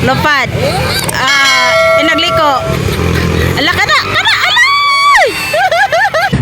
Lupad. Nagliko. Ala kana, alay!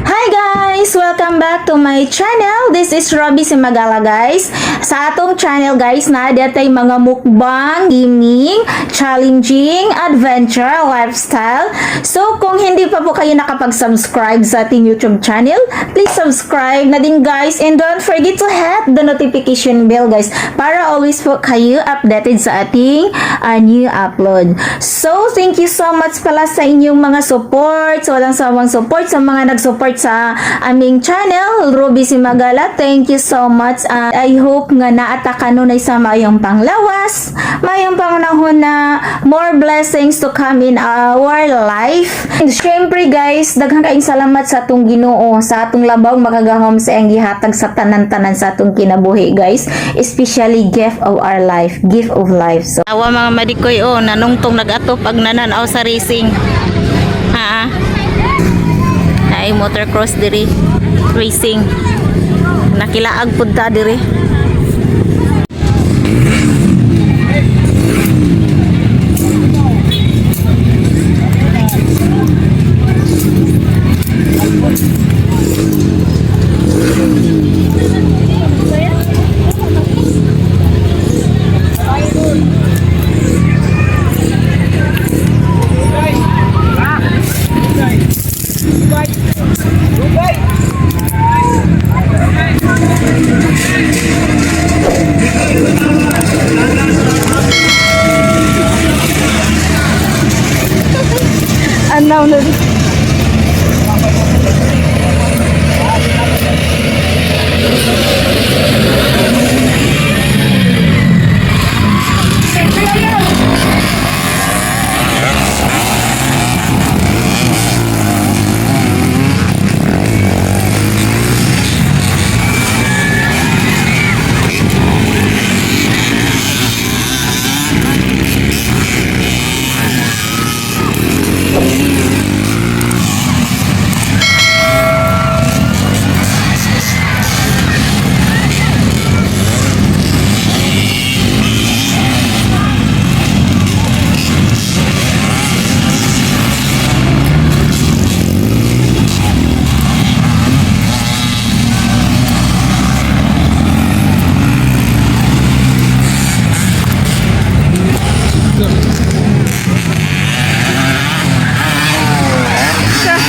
Hi guys! Welcome back to my channel. This is Robby Simagala guys. Sa atong channel guys, na datay mga mukbang, gaming, challenging, adventure, lifestyle. So kung hindi pa po kayo nakapag-subscribe sa ating YouTube channel, please subscribe na din guys, and don't forget to hit the notification bell guys para always po kayo updated sa ating new upload. So thank you so much pala sa inyong mga support, sa walang sawang support, sa mga nag-support sa aming channel, Robby Simagala. Thank you so much. I hope nga naataka nun ay sa mayong panglawas, mayong pangnahon na more blessings to come in our life. And syempre guys, daghang kaayong salamat sa atong Ginoo, sa atong labaw makagahom sa iyang gihatag sa tanan-tanan sa atong kinabuhi guys, especially gift of our life, gift of life. So awa mga madikoy, nanungtong nag-atop ag nananaw sa racing. Ay motocross diri, racing. Nakilaag pud ta diri.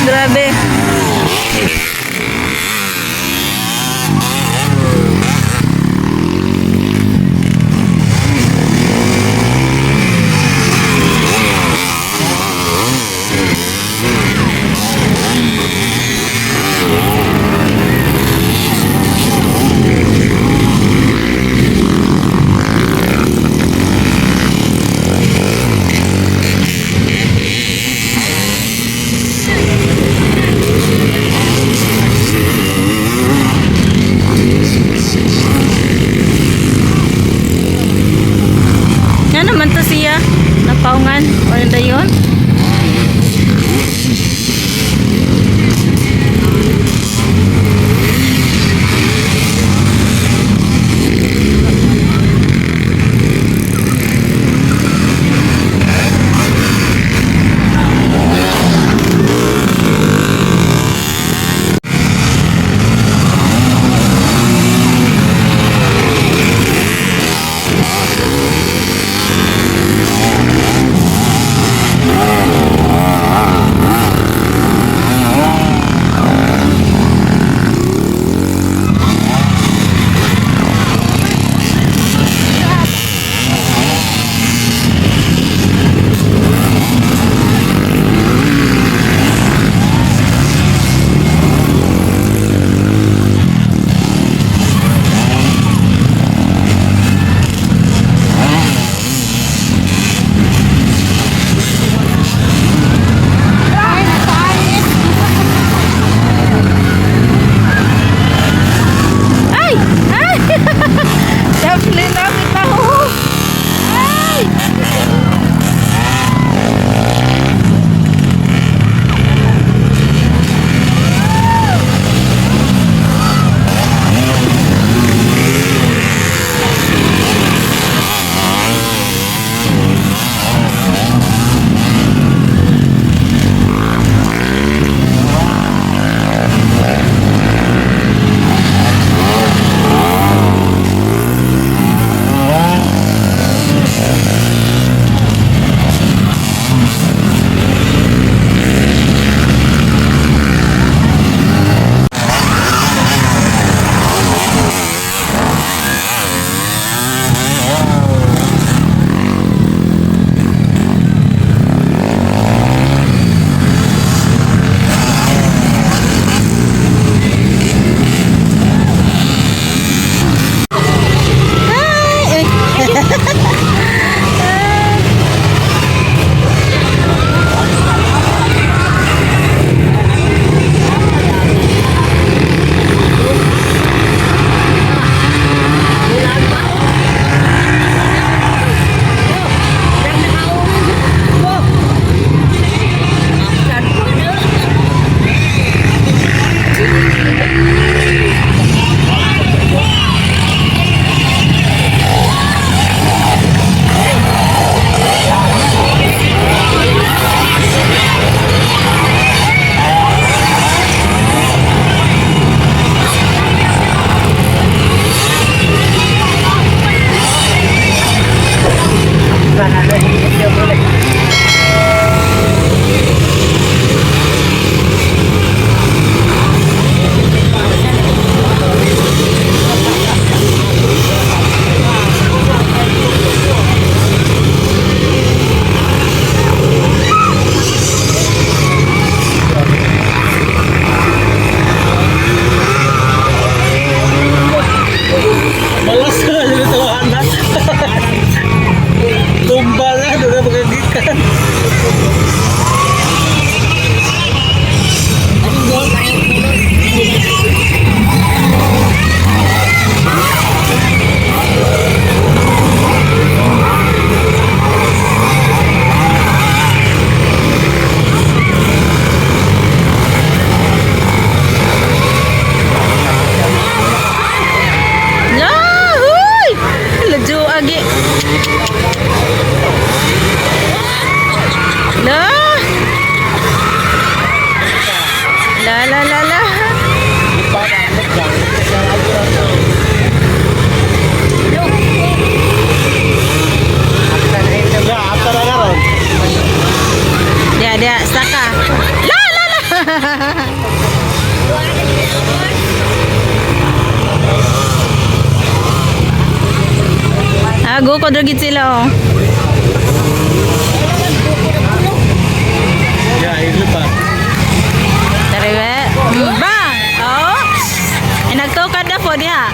Grabe. Naman to siya napaungan o na yun. Tumbal na, doon na magagikan. Yahuy! Laju agi. La. La la la la. Dia staka. La la la. Ago ko dragit sila oh. Ya, itu pa. Dari we. Bang. Oh. Nagtukad na po diha.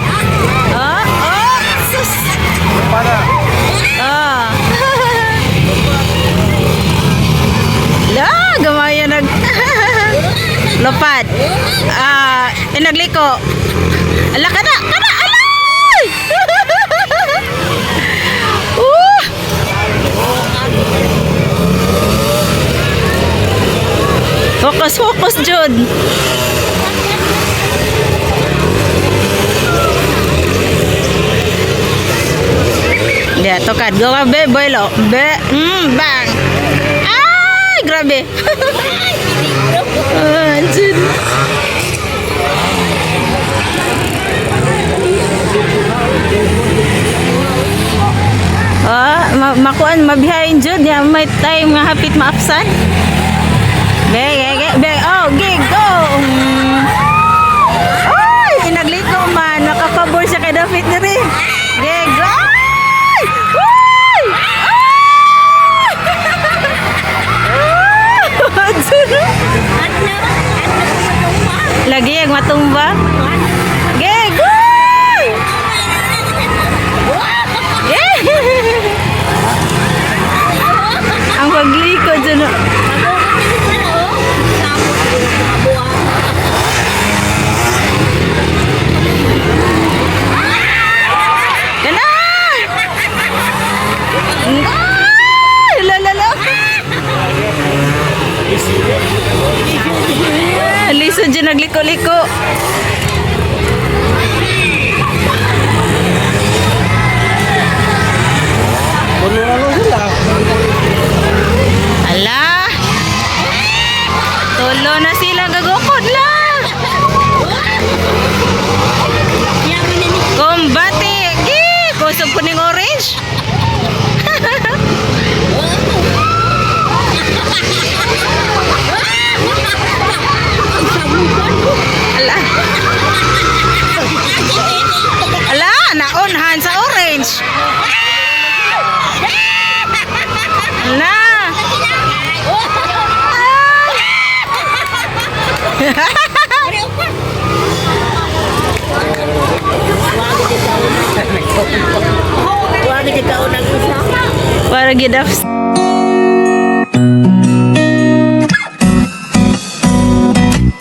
Oh, oh. Sus. Para. Oh. La, gamaya nag lupad. Nagliko. Ala kada, kada. Alay! Focus, focus, Jude. Dia tokad go ka be boy lo. Be, bang. Ay, grabe. Jude. Makuan mabihayin Jude ya may time nga hapit maapsan. Be, oh, gig, go! Ay, inagliko man, nakapabor siya kay David na rin. Gig, go! Ay! Ay! Ay! Lagi yang matumba. Gig, go! Ang pagliko dyan. Lisod dyan nagliko-liko. Ano sila? Ala. Tulo na sila gagukod lang. Kumbati. Kusog po ning orange. Ala. Ala, naunhan sa orange. Ala. Para gidaf.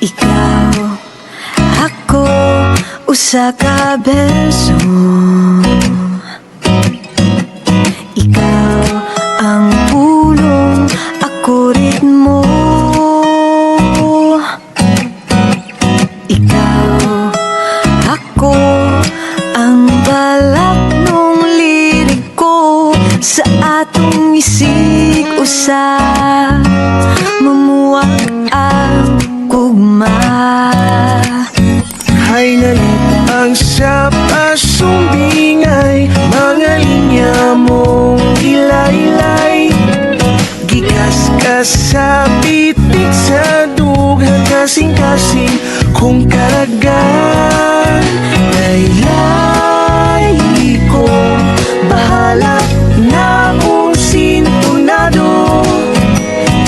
Ikaw, ako, usa ka beso. Ikaw ang pulong, ako ritmo. Ikaw, ako, ang balak nung lirik ko sa atong isig usa. Mamuwag ang kugma. Hay nalit ang sa pasumbingay, mga linya mong ilay-ilay. Gikas ka sa pitik sa dugang kasing-kasing kung karagan. Laylay ko, bahala na kung sintonado.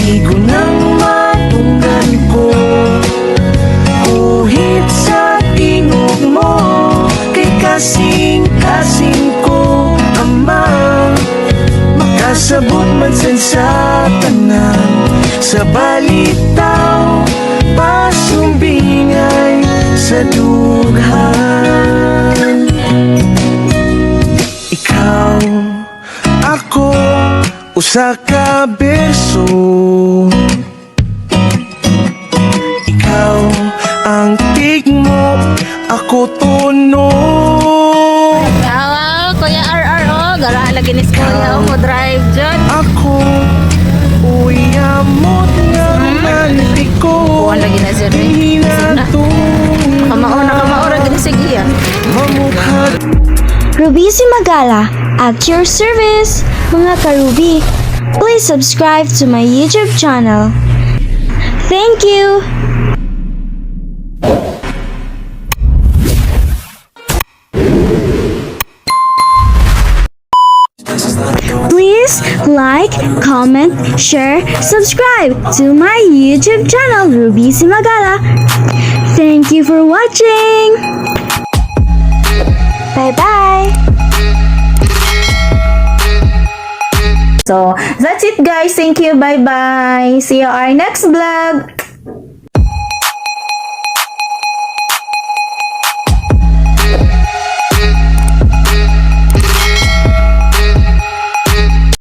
Igo ng matunggan ko, kuhit sa tingog mo. Kay kasing-kasing ko, ama, makasa Pasabot man san sa tanan, sa balitaw, pasumbingay sa dughan. Ikaw, ako, usa ka berso. Ikaw ang tigmo, ako tono. Yawa, Kuya RRO, gara lagi ni Kuya mo drive dyan. Ako, uyamot nga mantika. Buwan lagi na siya rin. Hinatong Kamaura gani sige yan. mamukha. Ruby Simagala, at your service, mga karuby. Please subscribe to my YouTube channel. Thank you! Please like, comment, share, subscribe to my YouTube channel, Ruby Simagala. Thank you for watching! Bye-bye! So, that's it guys. Thank you. Bye-bye. See you our next vlog.